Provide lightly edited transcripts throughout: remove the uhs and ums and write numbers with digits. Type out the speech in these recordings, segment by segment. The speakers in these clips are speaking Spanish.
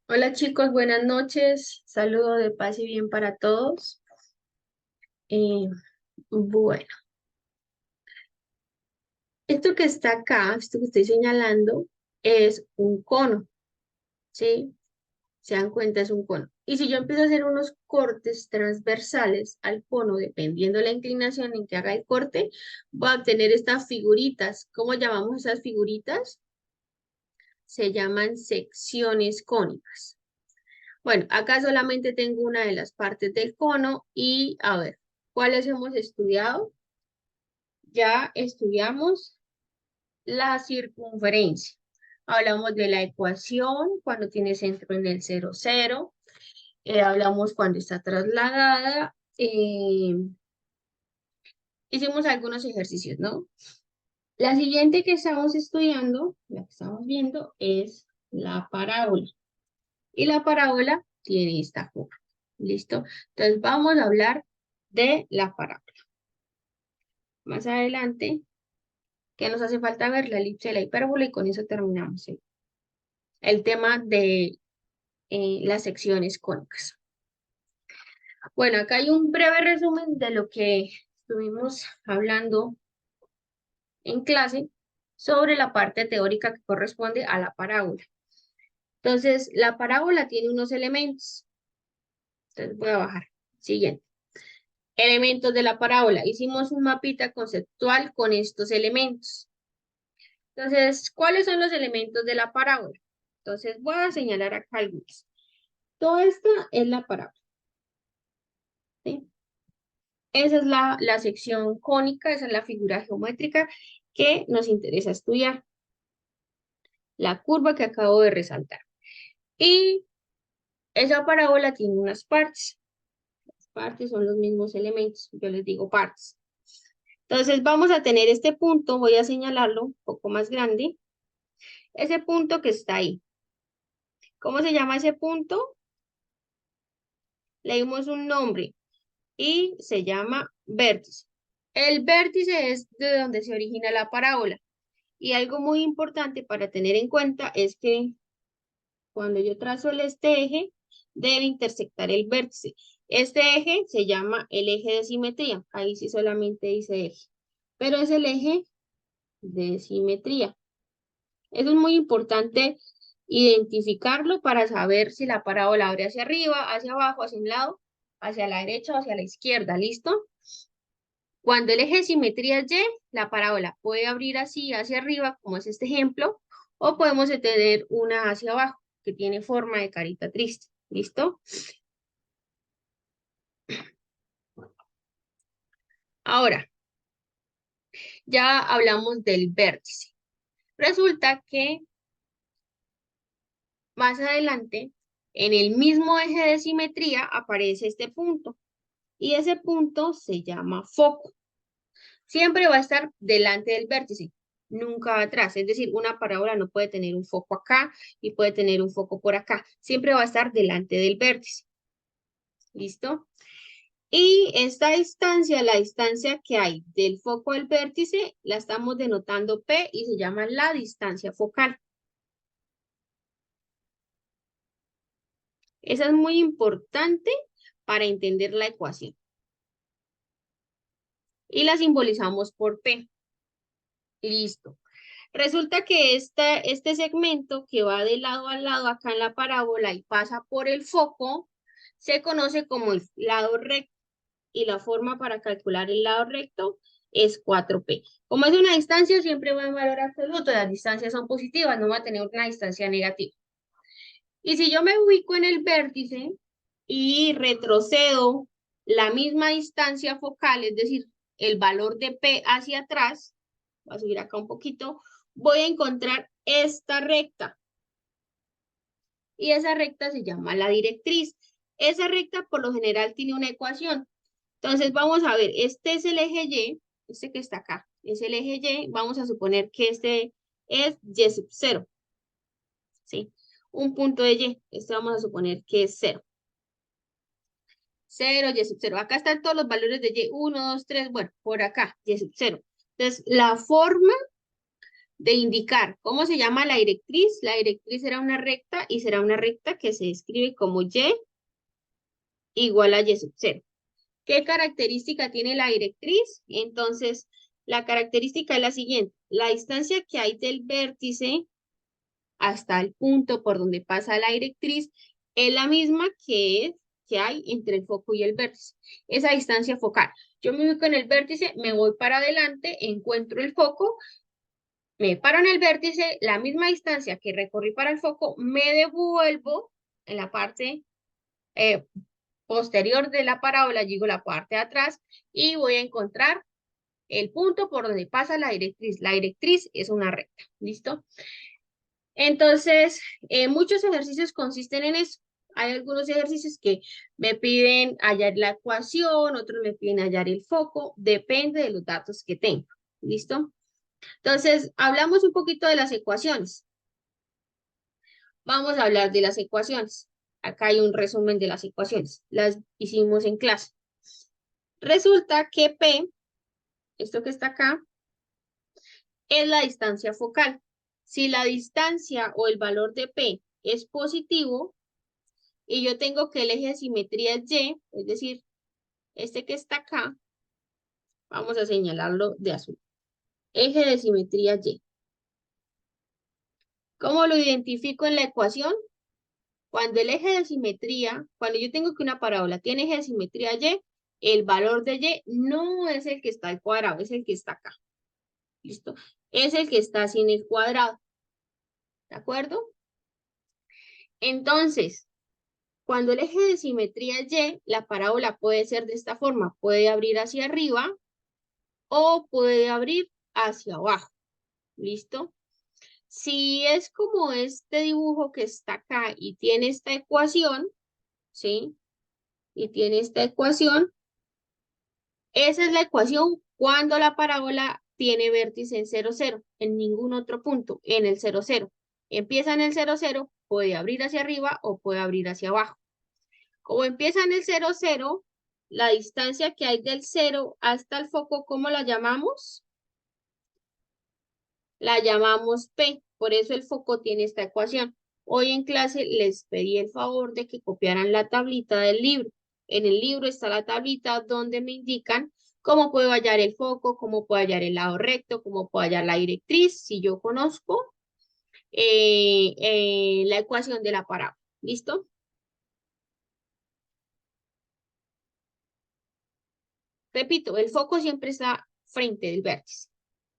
Hola chicos, buenas noches. Saludo de paz y bien para todos. Eh, bueno, esto que está acá, esto que estoy señalando, es un cono, ¿sí? Se dan cuenta, es un cono. Y si yo empiezo a hacer unos cortes transversales al cono, dependiendo de la inclinación en que haga el corte, voy a obtener estas figuritas. ¿Cómo llamamos esas figuritas? Se llaman secciones cónicas. Bueno, acá solamente tengo una de las partes del cono y a ver, ¿cuáles hemos estudiado? Ya estudiamos la circunferencia. Hablamos de la ecuación cuando tiene centro en el 0, 0. Hablamos cuando está trasladada. Hicimos algunos ejercicios, ¿no? La siguiente que estamos estudiando, la que estamos viendo, es la parábola. Y la parábola tiene esta forma. ¿Listo? Entonces vamos a hablar de la parábola. Más adelante, que nos hace falta ver la elipse de la hipérbola y con eso terminamos, ¿sí? El tema de las secciones cónicas. Bueno, acá hay un breve resumen de lo que estuvimos hablando en clase sobre la parte teórica que corresponde a la parábola. Entonces, la parábola tiene unos elementos. Entonces, voy a bajar. Siguiente. Elementos de la parábola. Hicimos un mapita conceptual con estos elementos. Entonces, ¿cuáles son los elementos de la parábola? Entonces, voy a señalar acá algunos. Toda esta es la parábola, ¿sí? Esa es la sección cónica, esa es la figura geométrica que nos interesa estudiar, la curva que acabo de resaltar. Y esa parábola tiene unas partes. Las partes son los mismos elementos, yo les digo partes. Entonces, vamos a tener este punto, voy a señalarlo un poco más grande, ese punto que está ahí. ¿Cómo se llama ese punto? Le dimos un nombre y se llama vértice. El vértice es de donde se origina la parábola. Y algo muy importante para tener en cuenta es que cuando yo trazo este eje, debe intersectar el vértice. Este eje se llama el eje de simetría. Ahí sí solamente dice eje. Pero es el eje de simetría. Eso es muy importante identificarlo para saber si la parábola abre hacia arriba, hacia abajo, hacia un lado, hacia la derecha o hacia la izquierda. ¿Listo? Cuando el eje de simetría es Y, la parábola puede abrir así hacia arriba, como es este ejemplo, o podemos tener una hacia abajo, que tiene forma de carita triste. ¿Listo? Ahora, ya hablamos del vértice. Resulta que más adelante, en el mismo eje de simetría, aparece este punto, y ese punto se llama foco. Siempre va a estar delante del vértice, nunca atrás. Es decir, una parábola no puede tener un foco acá y puede tener un foco por acá. Siempre va a estar delante del vértice. ¿Listo? Y esta distancia, la distancia que hay del foco al vértice, la estamos denotando P y se llama la distancia focal. Esa es muy importante para entender la ecuación. Y la simbolizamos por P. Listo. Resulta que este segmento que va de lado a lado acá en la parábola y pasa por el foco, se conoce como el lado recto y la forma para calcular el lado recto es 4P. Como es una distancia, siempre va en valor absoluto, las distancias son positivas, no va a tener una distancia negativa. Y si yo me ubico en el vértice y retrocedo la misma distancia focal, es decir, el valor de P hacia atrás, voy a subir acá un poquito, voy a encontrar esta recta. Y esa recta se llama la directriz. Esa recta por lo general tiene una ecuación. Entonces vamos a ver, este es el eje Y, este que está acá, es el eje Y, vamos a suponer que este es Y sub 0, ¿sí? Un punto de Y, este vamos a suponer que es 0. 0, Y sub 0. Acá están todos los valores de Y, 1, 2, 3, bueno, por acá, Y sub 0. Entonces, la forma de indicar cómo se llama la directriz. La directriz será una recta y será una recta que se escribe como y igual a y sub 0. ¿Qué característica tiene la directriz? Entonces, la característica es la siguiente. La distancia que hay del vértice hasta el punto por donde pasa la directriz es la misma que hay entre el foco y el vértice. Esa distancia focal. Yo me ubico en el vértice, me voy para adelante, encuentro el foco, me paro en el vértice, la misma distancia que recorrí para el foco, me devuelvo en la parte posterior de la parábola, digo la parte de atrás, y voy a encontrar el punto por donde pasa la directriz. La directriz es una recta, ¿listo? Entonces, muchos ejercicios consisten en eso. Hay algunos ejercicios que me piden hallar la ecuación, otros me piden hallar el foco, depende de los datos que tengo, ¿listo? Entonces, hablamos un poquito de las ecuaciones. Vamos a hablar de las ecuaciones. Acá hay un resumen de las ecuaciones. Las hicimos en clase. Resulta que P, esto que está acá, es la distancia focal. Si la distancia o el valor de P es positivo y yo tengo que el eje de simetría es Y, es decir, este que está acá, vamos a señalarlo de azul. Eje de simetría Y. ¿Cómo lo identifico en la ecuación? Cuando el eje de simetría, cuando yo tengo que una parábola tiene eje de simetría Y, el valor de Y no es el que está al cuadrado, es el que está acá. ¿Listo? Es el que está sin el cuadrado. ¿De acuerdo? Entonces, cuando el eje de simetría es Y, la parábola puede ser de esta forma. Puede abrir hacia arriba o puede abrir hacia abajo. ¿Listo? Si es como este dibujo que está acá y tiene esta ecuación, ¿sí? Y tiene esta ecuación, esa es la ecuación cuando la parábola tiene vértice en 0, 0, en ningún otro punto, en el 0, 0. Empieza en el 0, 0, puede abrir hacia arriba o puede abrir hacia abajo. Como empieza en el 0, 0, la distancia que hay del 0 hasta el foco, ¿cómo la llamamos? La llamamos P, por eso el foco tiene esta ecuación. Hoy en clase les pedí el favor de que copiaran la tablita del libro. En el libro está la tablita donde me indican cómo puedo hallar el foco, cómo puedo hallar el lado recto, cómo puedo hallar la directriz, si yo conozco la ecuación de la parábola. ¿Listo? Repito, el foco siempre está frente del vértice.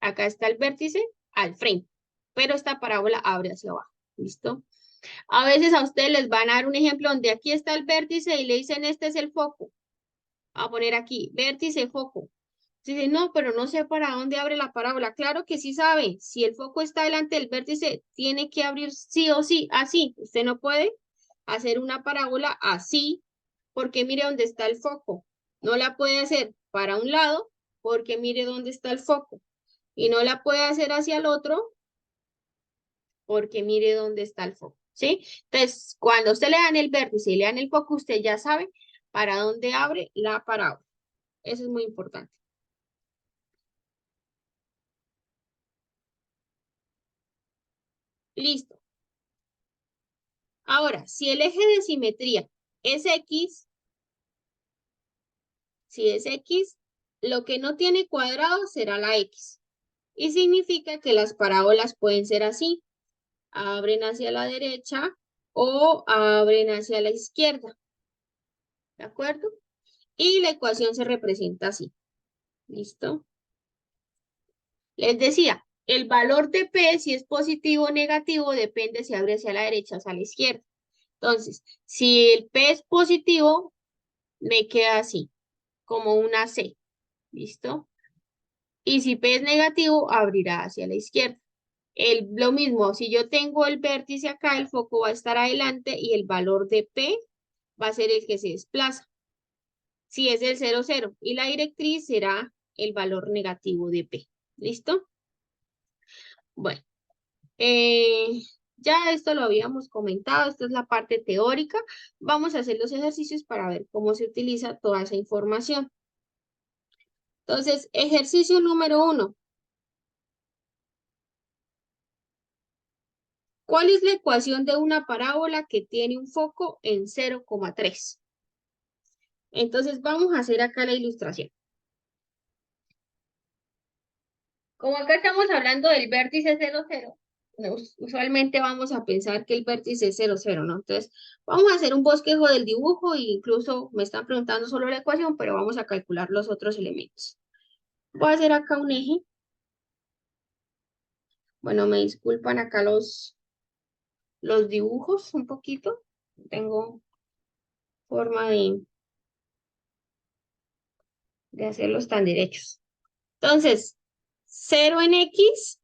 Acá está el vértice al frente, pero esta parábola abre hacia abajo. ¿Listo? A veces a ustedes les van a dar un ejemplo donde aquí está el vértice y le dicen este es el foco. A poner aquí, vértice, foco. Dicen, no, pero no sé para dónde abre la parábola. Claro que sí sabe. Si el foco está delante del vértice, tiene que abrir sí o sí, así. Usted no puede hacer una parábola así, porque mire dónde está el foco. No la puede hacer para un lado, porque mire dónde está el foco. Y no la puede hacer hacia el otro, porque mire dónde está el foco, ¿sí? Entonces, cuando usted le dan el vértice y le dan el foco, usted ya sabe para dónde abre la parábola. Eso es muy importante. Listo. Ahora, si el eje de simetría es X, si es X, lo que no tiene cuadrado será la X. Y significa que las parábolas pueden ser así. Abren hacia la derecha o abren hacia la izquierda. ¿De acuerdo? Y la ecuación se representa así. ¿Listo? Les decía, el valor de P, si es positivo o negativo, depende si abre hacia la derecha o hacia la izquierda. Entonces, si el P es positivo, me queda así, como una C. ¿Listo? Y si P es negativo, abrirá hacia la izquierda. Lo mismo, si yo tengo el vértice acá, el foco va a estar adelante y el valor de P va a ser el que se desplaza. Si es el 0, 0. Y la directriz será el valor negativo de P. ¿Listo? Bueno. Ya esto lo habíamos comentado, esta es la parte teórica. Vamos a hacer los ejercicios para ver cómo se utiliza toda esa información. Entonces, ejercicio número 1. ¿Cuál es la ecuación de una parábola que tiene un foco en 0,3? Entonces vamos a hacer acá la ilustración. Como acá estamos hablando del vértice 0,0, usualmente vamos a pensar que el vértice es 0,0, ¿no? Entonces, vamos a hacer un bosquejo del dibujo e incluso me están preguntando solo la ecuación, pero vamos a calcular los otros elementos. Voy a hacer acá un eje. Bueno, me disculpan acá los dibujos un poquito. Tengo forma de hacerlos tan derechos. Entonces, 0 en X,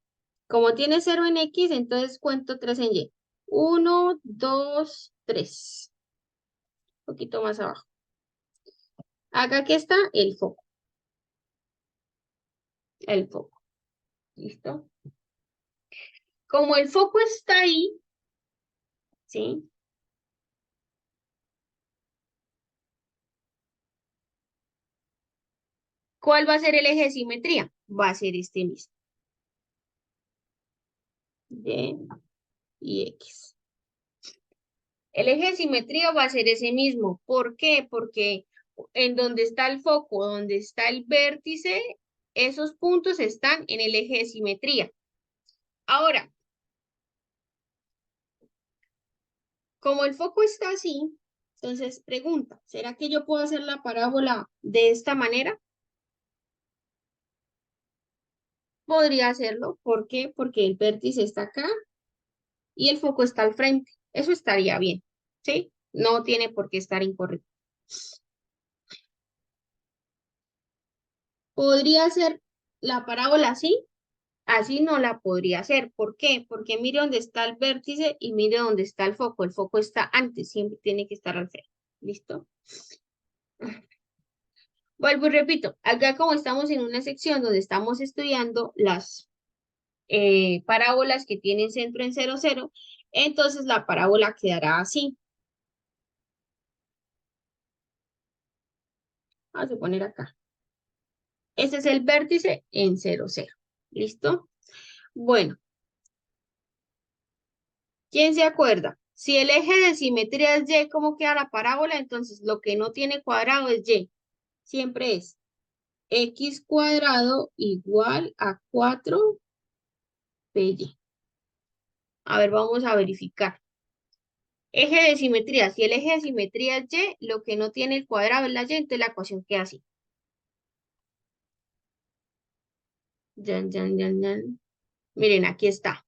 como tiene 0 en X, entonces cuento 3 en Y. 1, 2, 3. Un poquito más abajo. Acá aquí está el foco. El foco. ¿Listo? Como el foco está ahí, ¿sí? ¿Cuál va a ser el eje de simetría? Va a ser este mismo. Y y X. El eje de simetría va a ser ese mismo. ¿Por qué? Porque en donde está el foco, donde está el vértice, esos puntos están en el eje de simetría. Ahora, como el foco está así, entonces pregunta, ¿será que yo puedo hacer la parábola de esta manera? Podría hacerlo. ¿Por qué? Porque el vértice está acá y el foco está al frente. Eso estaría bien, ¿sí? No tiene por qué estar incorrecto. ¿Podría hacer la parábola así? Así no la podría hacer. ¿Por qué? Porque mire dónde está el vértice y mire dónde está el foco. El foco está antes, siempre tiene que estar al frente. ¿Listo? Vuelvo y repito, acá como estamos en una sección donde estamos estudiando las parábolas que tienen centro en 0,0, entonces la parábola quedará así. Vamos a poner acá. Este es el vértice en 0,0. ¿Listo? Bueno, ¿quién se acuerda? Si el eje de simetría es Y, ¿cómo queda la parábola? Entonces lo que no tiene cuadrado es Y. Siempre es X cuadrado igual a 4PY. A ver, vamos a verificar. Eje de simetría. Si el eje de simetría es Y, lo que no tiene el cuadrado es la Y, entonces la ecuación queda así. Yan, yan, yan, yan. Miren, aquí está.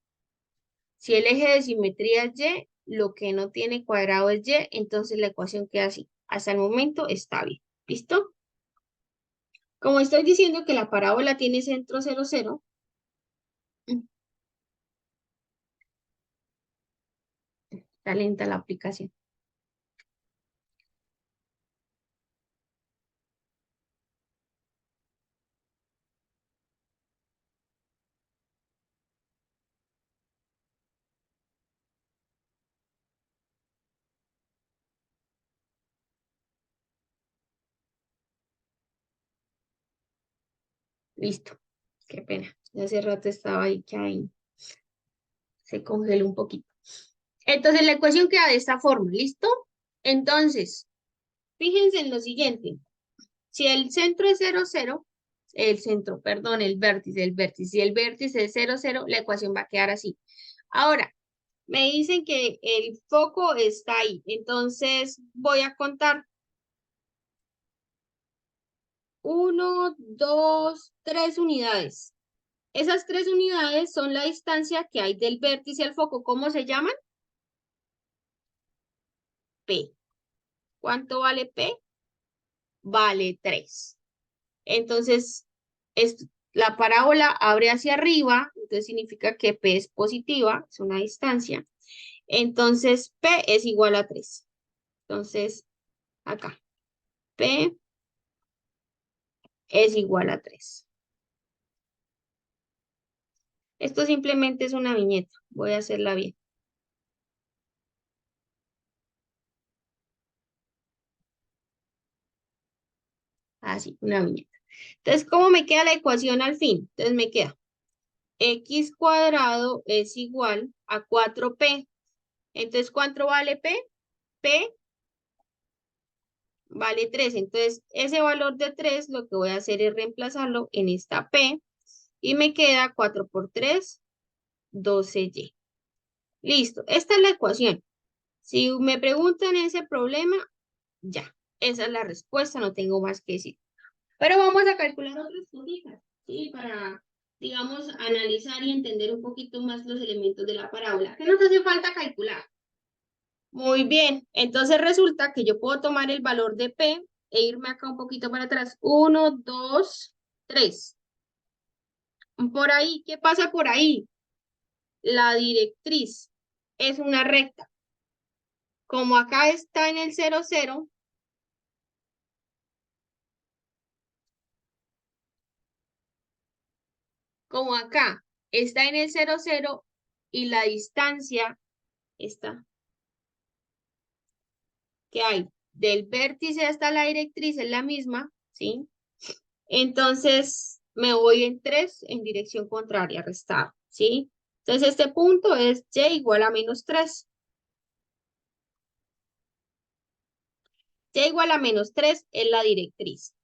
Si el eje de simetría es Y, lo que no tiene cuadrado es Y, entonces la ecuación queda así. Hasta el momento está bien. ¿Listo? Como estoy diciendo que la parábola tiene centro 0,0, está lenta la aplicación. Listo. Qué pena. Ya hace rato estaba ahí que ahí se congeló un poquito. Entonces la ecuación queda de esta forma. ¿Listo? Entonces, fíjense en lo siguiente. Si el centro es 0,0, el centro, perdón, el vértice, si el vértice es 0,0, la ecuación va a quedar así. Ahora, me dicen que el foco está ahí, entonces voy a contar 1, 2, 3 unidades. Esas 3 unidades son la distancia que hay del vértice al foco. ¿Cómo se llaman? P. ¿Cuánto vale P? Vale 3. Entonces, la parábola abre hacia arriba, entonces significa que P es positiva, es una distancia. Entonces, P es igual a 3. Entonces, acá, P es igual a 3. Esto simplemente es una viñeta. Voy a hacerla bien. Así, una viñeta. Entonces, ¿cómo me queda la ecuación al fin? Entonces me queda X cuadrado es igual a 4P. Entonces, ¿cuánto vale P? P vale 3. Entonces, ese valor de 3 lo que voy a hacer es reemplazarlo en esta P y me queda 4 por 3, 12Y. Listo, esta es la ecuación. Si me preguntan ese problema, ya, esa es la respuesta, no tengo más que decir. Pero vamos a calcular otras cositas, ¿sí? Para, digamos, analizar y entender un poquito más los elementos de la parábola. ¿Qué nos hace falta calcular? Muy bien, entonces resulta que yo puedo tomar el valor de P e irme acá un poquito para atrás. 1, 2, 3. Por ahí, ¿qué pasa por ahí? La directriz es una recta. Como acá está en el 0, 0, como acá está en el 0, 0 y la distancia está que hay del vértice hasta la directriz es la misma, ¿sí? Entonces me voy en 3 en dirección contraria, restar, ¿sí? Entonces este punto es y igual a menos 3. Y igual a menos 3 es la directriz.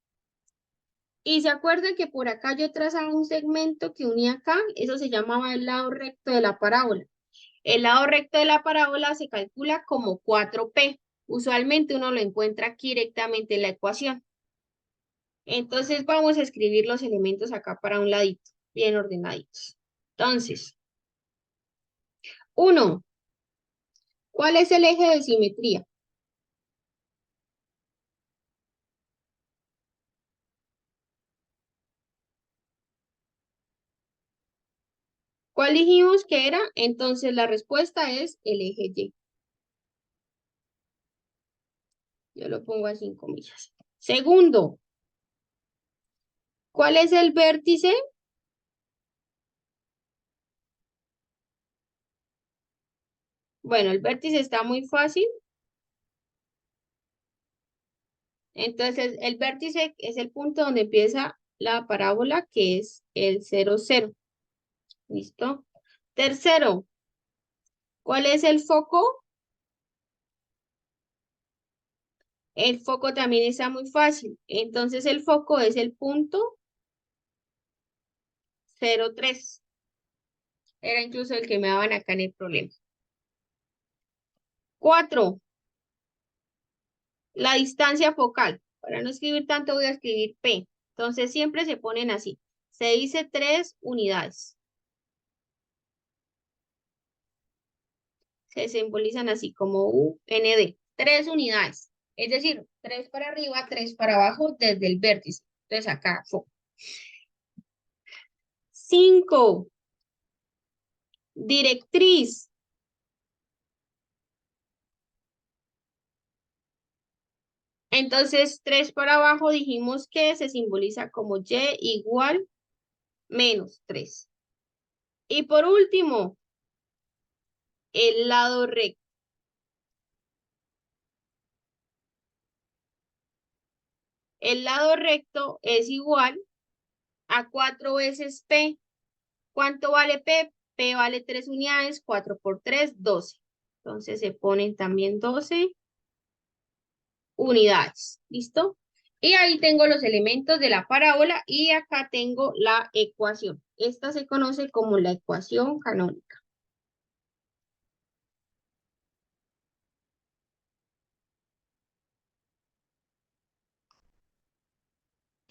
Y se acuerdan que por acá yo trazaba un segmento que unía acá, eso se llamaba el lado recto de la parábola. El lado recto de la parábola se calcula como 4P. Usualmente uno lo encuentra aquí directamente en la ecuación. Entonces vamos a escribir los elementos acá para un ladito, bien ordenaditos. Entonces, 1. ¿Cuál es el eje de simetría? ¿Cuál dijimos que era? Entonces la respuesta es el eje Y. Yo lo pongo a 5 millas. Segundo, ¿cuál es el vértice? Bueno, el vértice está muy fácil. Entonces, el vértice es el punto donde empieza la parábola, que es el 0, 0. ¿Listo? Tercero, ¿cuál es el foco? El foco también está muy fácil. Entonces, el foco es el punto 0, 3. Era incluso el que me daban acá en el problema. 4. La distancia focal. Para no escribir tanto voy a escribir P. Entonces siempre se ponen así. Se dice 3 unidades. Se simbolizan así como UND. 3 unidades. Es decir, 3 para arriba, 3 para abajo desde el vértice. Entonces acá, foco. 5. Directriz. Entonces 3 para abajo dijimos que se simboliza como Y igual menos 3. Y por último, el lado recto. El lado recto es igual a 4 veces P. ¿Cuánto vale P? P vale 3 unidades, 4 por 3, 12. Entonces se ponen también 12 unidades. ¿Listo? Y ahí tengo los elementos de la parábola y acá tengo la ecuación. Esta se conoce como la ecuación canónica.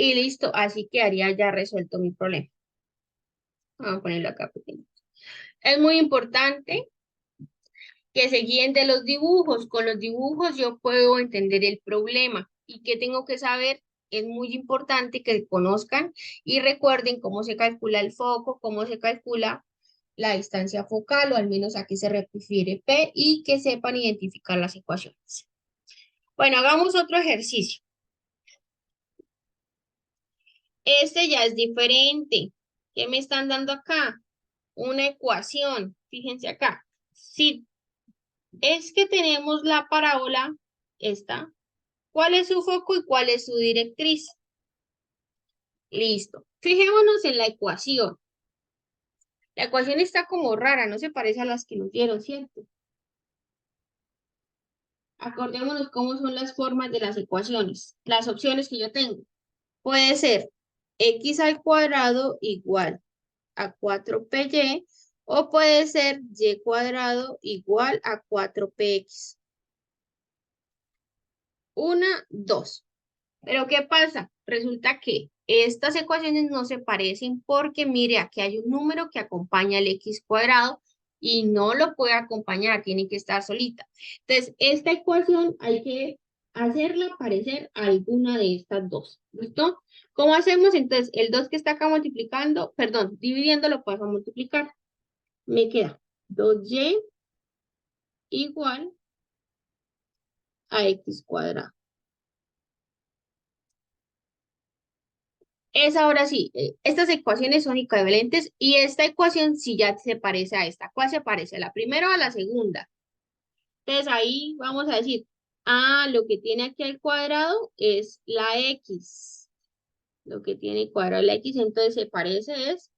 Y listo, así quedaría ya resuelto mi problema. Vamos a ponerlo acá pequeño. Es muy importante que se guíen de los dibujos. Con los dibujos yo puedo entender el problema. ¿Y qué tengo que saber? Es muy importante que conozcan y recuerden cómo se calcula el foco, cómo se calcula la distancia focal, o al menos a qué se refiere P, y que sepan identificar las ecuaciones. Bueno, hagamos otro ejercicio. Este ya es diferente. ¿Qué me están dando acá? Una ecuación. Fíjense acá. Si es que tenemos la parábola, esta, ¿cuál es su foco y cuál es su directriz? Listo. Fijémonos en la ecuación. La ecuación está como rara, no se parece a las que nos dieron, ¿cierto? Acordémonos cómo son las formas de las ecuaciones, las opciones que yo tengo. Puede ser x al cuadrado igual a 4py o puede ser y cuadrado igual a 4px. Una, dos. Pero ¿qué pasa? Resulta que estas ecuaciones no se parecen porque mire, aquí hay un número que acompaña al x cuadrado y no lo puede acompañar, tiene que estar solita. Entonces, esta ecuación hay que hacerla parecer a alguna de estas dos. ¿Listo? ¿Cómo hacemos? Entonces, el 2 que está acá multiplicando, perdón, dividiendo lo paso a multiplicar. Me queda 2y igual a x cuadrado. Es ahora sí, estas ecuaciones son equivalentes y esta ecuación sí ya se parece a esta. ¿Cuál se parece? ¿A la primera o a la segunda? Entonces ahí vamos a decir, lo que tiene aquí al cuadrado es la x. Lo que tiene cuadrado la x, entonces se parece es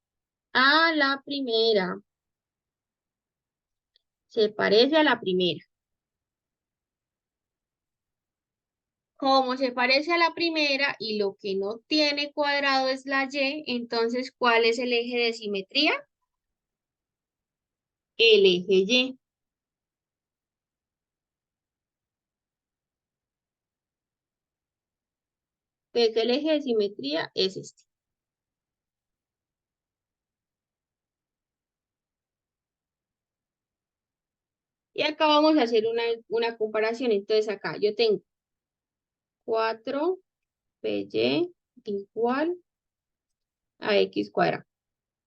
a la primera. Se parece a la primera. Como se parece a la primera y lo que no tiene cuadrado es la y, entonces, ¿cuál es el eje de simetría? El eje y. Entonces, el eje de simetría es este. Y acá vamos a hacer una comparación. Entonces, acá yo tengo 4py igual a x cuadrado.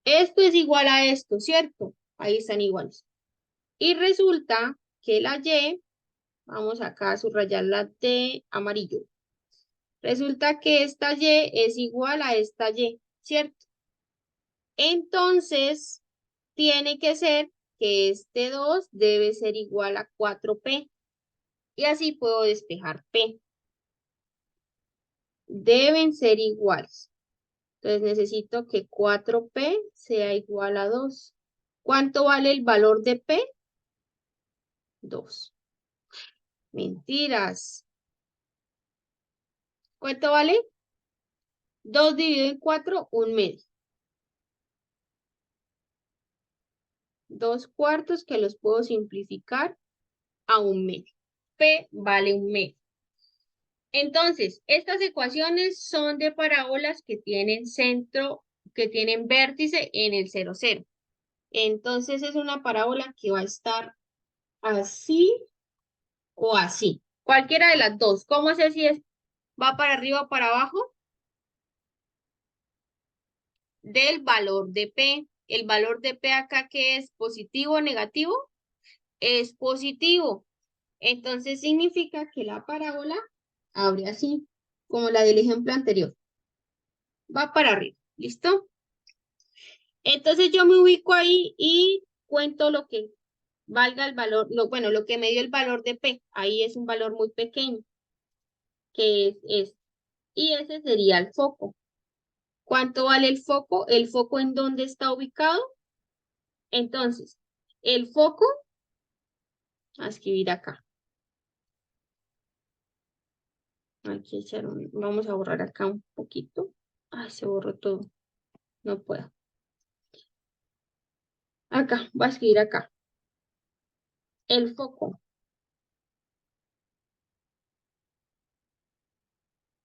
Esto es igual a esto, ¿cierto? Ahí están iguales. Y resulta que la y, vamos acá a subrayarla de amarillo. Resulta que esta y es igual a esta y, ¿cierto? Entonces, tiene que ser que este 2 debe ser igual a 4p. Y así puedo despejar p. Deben ser iguales. Entonces necesito que 4p sea igual a 2. ¿Cuánto vale el valor de p? 2. Mentiras. ¿Cuánto vale? 2 dividido en 4, un medio. 2 cuartos que los puedo simplificar a un medio. P vale un medio. Entonces, estas ecuaciones son de parábolas que tienen centro, que tienen vértice en el 0, 0. Entonces, es una parábola que va a estar así o así. Cualquiera de las dos. ¿Cómo sé si va para arriba o para abajo? Del valor de P. El valor de P acá que es positivo o negativo, es positivo. Entonces significa que la parábola abre así, como la del ejemplo anterior. Va para arriba. ¿Listo? Entonces yo me ubico ahí y cuento lo que valga el valor, bueno, lo que me dio el valor de P. Ahí es un valor muy pequeño, que es este. Y ese sería el foco. ¿Cuánto vale el foco? ¿El foco en dónde está ubicado? Entonces, el foco, a escribir acá. Aquí vamos a borrar acá un poquito. Ay, se borró todo. No puedo. Acá, voy a escribir acá. El foco.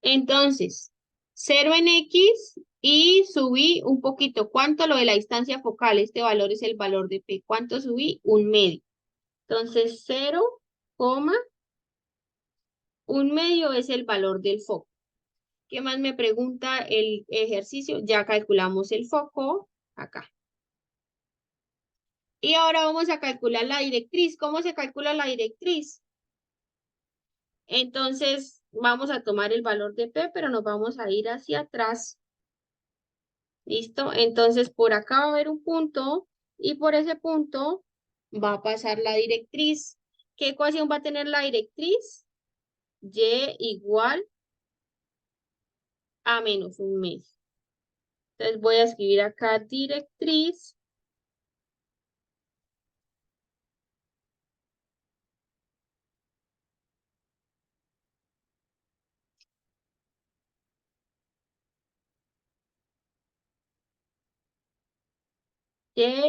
Entonces, 0 en X y subí un poquito. ¿Cuánto lo de la distancia focal? Este valor es el valor de P. ¿Cuánto subí? Un medio. Entonces, 0, un medio es el valor del foco. ¿Qué más me pregunta el ejercicio? Ya calculamos el foco acá. Y ahora vamos a calcular la directriz. ¿Cómo se calcula la directriz? Entonces, vamos a tomar el valor de P, pero nos vamos a ir hacia atrás. ¿Listo? Entonces, por acá va a haber un punto y por ese punto va a pasar la directriz. ¿Qué ecuación va a tener la directriz? Y igual a menos un medio. Entonces, voy a escribir acá directriz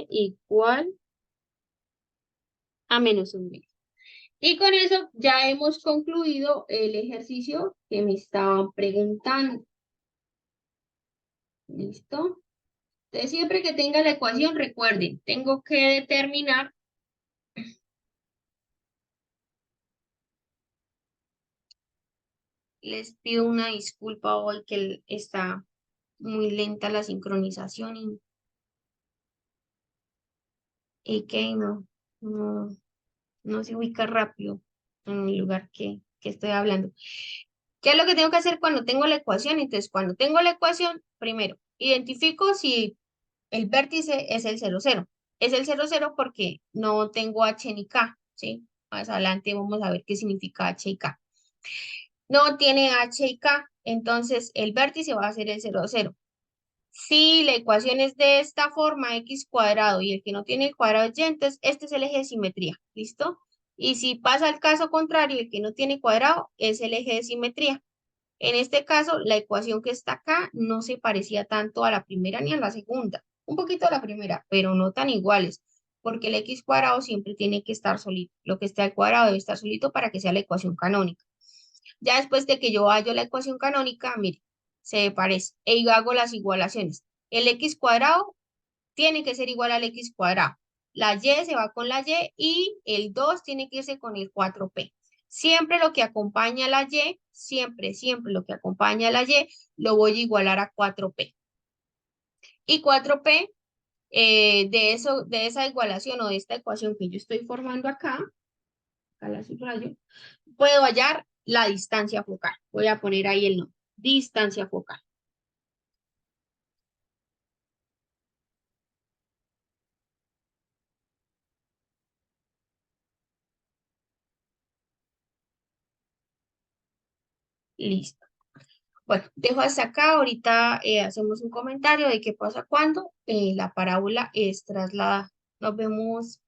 y igual a menos un medio. Y con eso ya hemos concluido el ejercicio que me estaban preguntando. ¿Listo? Entonces, siempre que tenga la ecuación, recuerden, tengo que determinar. Les pido una disculpa hoy que está muy lenta la sincronización y que no, no se ubica rápido en el lugar que estoy hablando. ¿Qué es lo que tengo que hacer cuando tengo la ecuación? Entonces, cuando tengo la ecuación, primero, identifico si el vértice es el 0,0. Es el 0,0 porque no tengo h ni k, ¿sí? Más adelante vamos a ver qué significa h y k. No tiene h y k, entonces el vértice va a ser el 0,0. Si la ecuación es de esta forma, x cuadrado, y el que no tiene el cuadrado es y, entonces este es el eje de simetría, ¿listo? Y si pasa el caso contrario, el que no tiene cuadrado es el eje de simetría. En este caso, la ecuación que está acá no se parecía tanto a la primera ni a la segunda. Un poquito a la primera, pero no tan iguales, porque el x cuadrado siempre tiene que estar solito. Lo que esté al cuadrado debe estar solito para que sea la ecuación canónica. Ya después de que yo hallo la ecuación canónica, mire, se parece. E yo hago las igualaciones. El x cuadrado tiene que ser igual al x cuadrado. La y se va con la y y el 2 tiene que irse con el 4p. Siempre lo que acompaña a la y, siempre lo que acompaña a la y, lo voy a igualar a 4p. Y 4p, de esa igualación o de esta ecuación que yo estoy formando acá la subrayo, puedo hallar la distancia focal. Voy a poner ahí el nombre, distancia focal. Listo. Bueno, dejo hasta acá. Ahorita hacemos un comentario de qué pasa cuando la parábola es trasladada. Nos vemos.